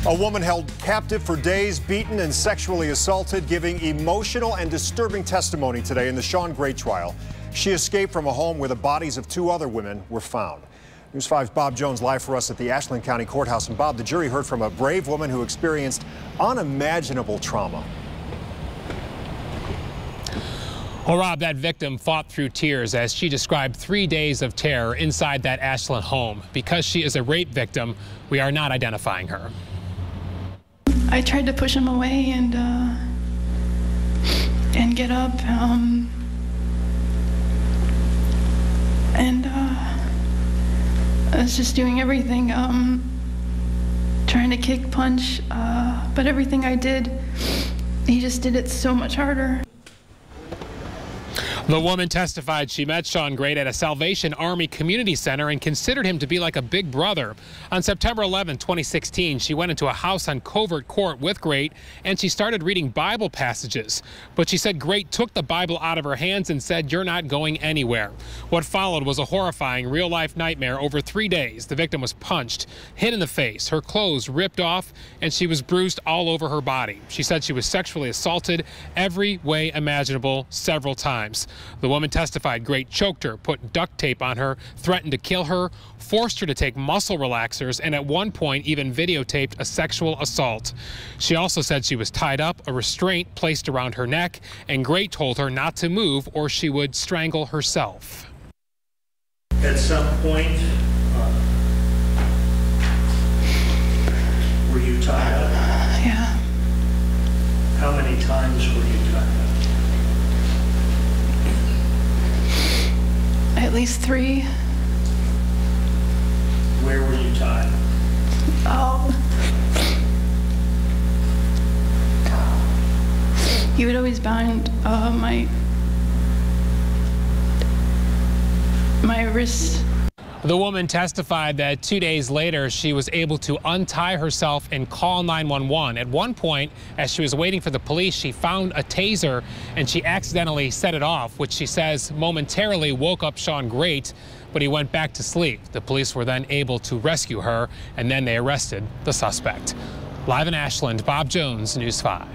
A woman held captive for days, beaten and sexually assaulted, giving emotional and disturbing testimony today in the Shawn Grate trial. She escaped from a home where the bodies of 2 other women were found. News 5's Bob Jones live for us at the Ashland County Courthouse. And Bob, the jury heard from a brave woman who experienced unimaginable trauma. Well, Rob, that victim fought through tears as she described 3 days of terror inside that Ashland home. Because she is a rape victim, we are not identifying her. I tried to push him away and get up, I was just doing everything, trying to kick, punch, but everything I did, he just did it so much harder. The woman testified she met Shawn Grate at a Salvation Army Community Center and considered him to be like a big brother. On September 11, 2016, she went into a house on Covert Court with Grate and she started reading Bible passages. But she said Grate took the Bible out of her hands and said, "You're not going anywhere." What followed was a horrifying real-life nightmare. Over 3 days, the victim was punched, hit in the face, her clothes ripped off, and she was bruised all over her body. She said she was sexually assaulted every way imaginable several times. The woman testified Grate choked her, put duct tape on her, threatened to kill her, forced her to take muscle relaxers, and at one point even videotaped a sexual assault. She also said she was tied up, a restraint placed around her neck, and Grate told her not to move or she would strangle herself. At some point, were you tied up? Yeah. How many times were you tied up? At least 3. Where were you tied? He would always bind my wrists. The woman testified that 2 days later, she was able to untie herself and call 911. At one point, as she was waiting for the police, she found a taser and she accidentally set it off, which she says momentarily woke up Shawn Grate, but he went back to sleep. The police were then able to rescue her, and then they arrested the suspect. Live in Ashland, Bob Jones, News 5.